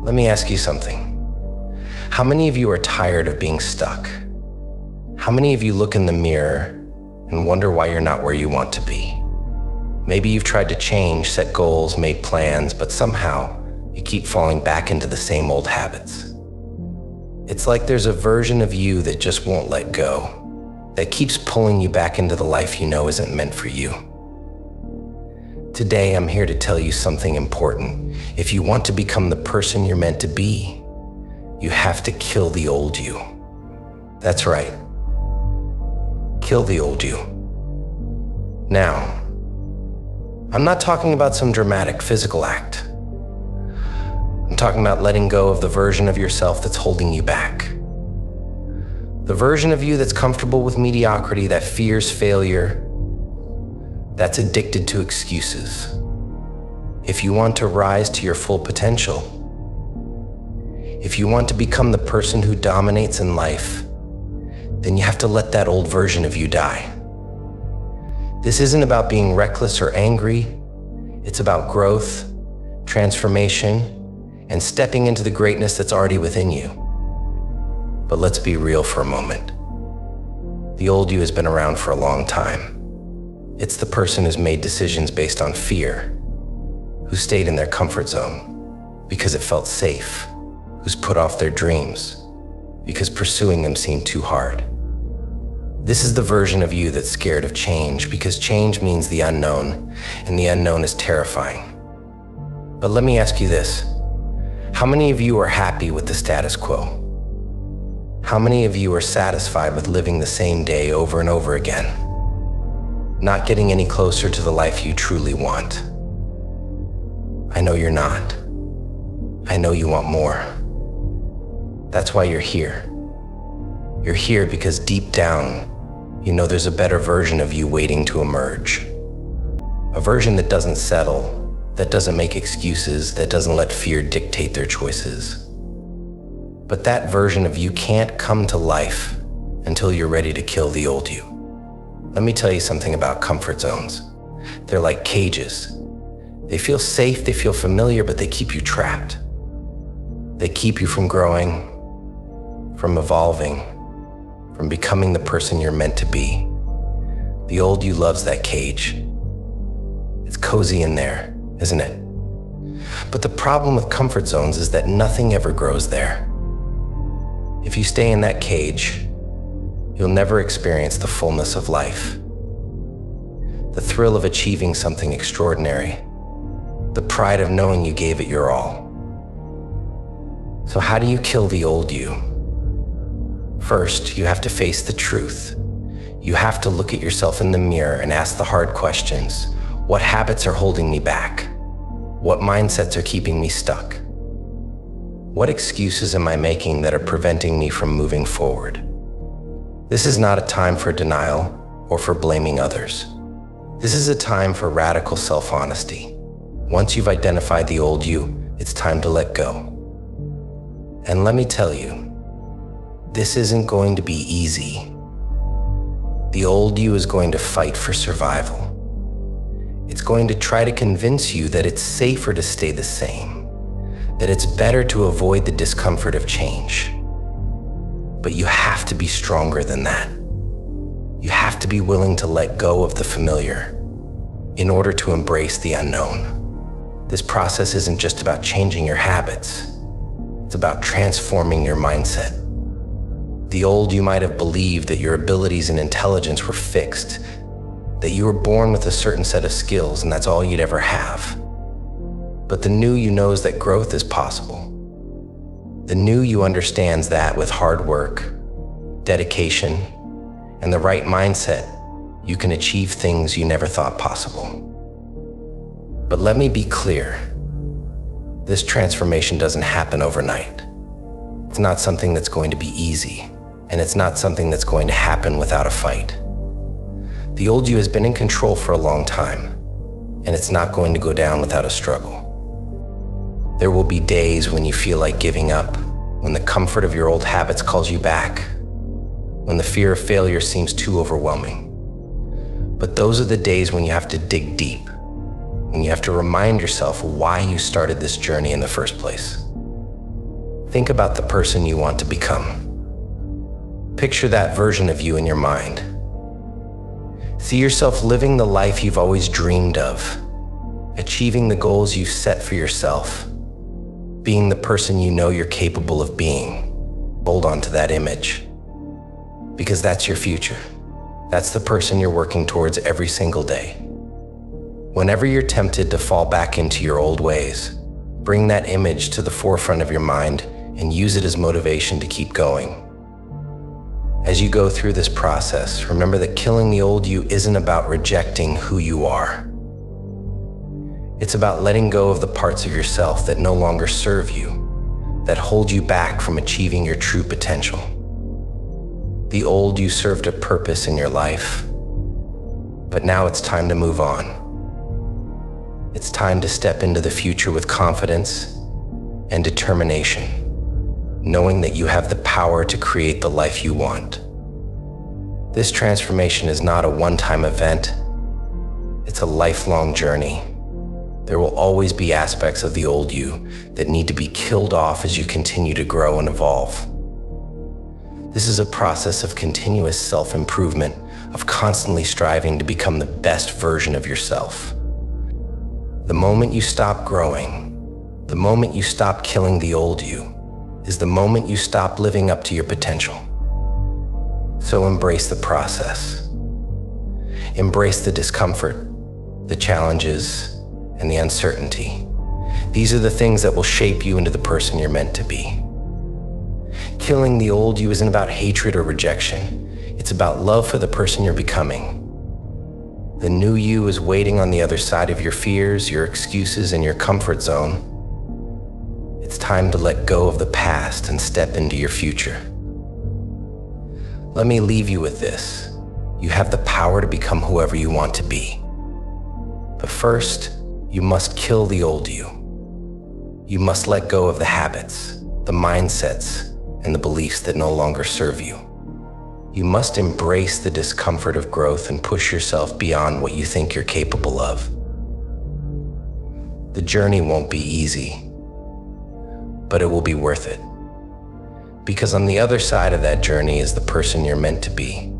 Let me ask you something. How many of you are tired of being stuck? How many of you look in the mirror and wonder why you're not where you want to be? Maybe you've tried to change, set goals, made plans, but somehow you keep falling back into the same old habits. It's like there's a version of you that just won't let go, that keeps pulling you back into the life you know isn't meant for you. Today, I'm here to tell you something important. If you want to become the person you're meant to be, you have to kill the old you. That's right. Kill the old you. Now, I'm not talking about some dramatic physical act. I'm talking about letting go of the version of yourself that's holding you back. The version of you that's comfortable with mediocrity, that fears failure, that's addicted to excuses. If you want to rise to your full potential, if you want to become the person who dominates in life, then you have to let that old version of you die. This isn't about being reckless or angry. It's about growth, transformation, and stepping into the greatness that's already within you. But let's be real for a moment. The old you has been around for a long time. It's the person who's made decisions based on fear, who stayed in their comfort zone because it felt safe, who's put off their dreams because pursuing them seemed too hard. This is the version of you that's scared of change because change means the unknown, and the unknown is terrifying. But let me ask you this. How many of you are happy with the status quo? How many of you are satisfied with living the same day over and over again? Not getting any closer to the life you truly want? I know you're not. I know you want more. That's why you're here. You're here because deep down, you know there's a better version of you waiting to emerge. A version that doesn't settle, that doesn't make excuses, that doesn't let fear dictate their choices. But that version of you can't come to life until you're ready to kill the old you. Let me tell you something about comfort zones. They're like cages. They feel safe, they feel familiar, but they keep you trapped. They keep you from growing, from evolving, from becoming the person you're meant to be. The old you loves that cage. It's cozy in there, isn't it? But the problem with comfort zones is that nothing ever grows there. If you stay in that cage, you'll never experience the fullness of life. The thrill of achieving something extraordinary. The pride of knowing you gave it your all. So how do you kill the old you? First, you have to face the truth. You have to look at yourself in the mirror and ask the hard questions. What habits are holding me back? What mindsets are keeping me stuck? What excuses am I making that are preventing me from moving forward? This is not a time for denial or for blaming others. This is a time for radical self-honesty. Once you've identified the old you, it's time to let go. And let me tell you, this isn't going to be easy. The old you is going to fight for survival. It's going to try to convince you that it's safer to stay the same, that it's better to avoid the discomfort of change. But you have to be stronger than that. You have to be willing to let go of the familiar in order to embrace the unknown. This process isn't just about changing your habits. It's about transforming your mindset. The old you might have believed that your abilities and intelligence were fixed, that you were born with a certain set of skills and that's all you'd ever have. But the new you knows that growth is possible. The new you understands that with hard work, dedication, and the right mindset, you can achieve things you never thought possible. But let me be clear. This transformation doesn't happen overnight. It's not something that's going to be easy, and it's not something that's going to happen without a fight. The old you has been in control for a long time, and it's not going to go down without a struggle. There will be days when you feel like giving up, when the comfort of your old habits calls you back, when the fear of failure seems too overwhelming. But those are the days when you have to dig deep, when you have to remind yourself why you started this journey in the first place. Think about the person you want to become. Picture that version of you in your mind. See yourself living the life you've always dreamed of, achieving the goals you've set for yourself, being the person you know you're capable of being. Hold on to that image, because that's your future. That's the person you're working towards every single day. Whenever you're tempted to fall back into your old ways, bring that image to the forefront of your mind and use it as motivation to keep going. As you go through this process, remember that killing the old you isn't about rejecting who you are. It's about letting go of the parts of yourself that no longer serve you, that hold you back from achieving your true potential. The old you served a purpose in your life, but now it's time to move on. It's time to step into the future with confidence and determination, knowing that you have the power to create the life you want. This transformation is not a one-time event. It's a lifelong journey. There will always be aspects of the old you that need to be killed off as you continue to grow and evolve. This is a process of continuous self-improvement, of constantly striving to become the best version of yourself. The moment you stop growing, the moment you stop killing the old you, is the moment you stop living up to your potential. So embrace the process. Embrace the discomfort, the challenges, and the uncertainty. These are the things that will shape you into the person you're meant to be. Killing the old you isn't about hatred or rejection. It's about love for the person you're becoming. The new you is waiting on the other side of your fears, your excuses, and your comfort zone. It's time to let go of the past and step into your future. Let me leave you with this. You have the power to become whoever you want to be. But first, you must kill the old you. You must let go of the habits, the mindsets, and the beliefs that no longer serve you. You must embrace the discomfort of growth and push yourself beyond what you think you're capable of. The journey won't be easy, but it will be worth it. Because on the other side of that journey is the person you're meant to be,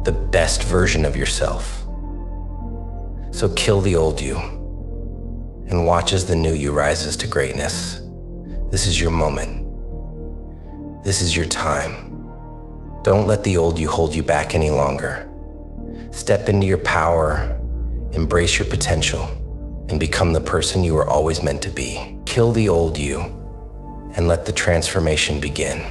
the best version of yourself. So kill the old you and watch as the new you rises to greatness. This is your moment. This is your time. Don't let the old you hold you back any longer. Step into your power, embrace your potential, and become the person you were always meant to be. Kill the old you and let the transformation begin.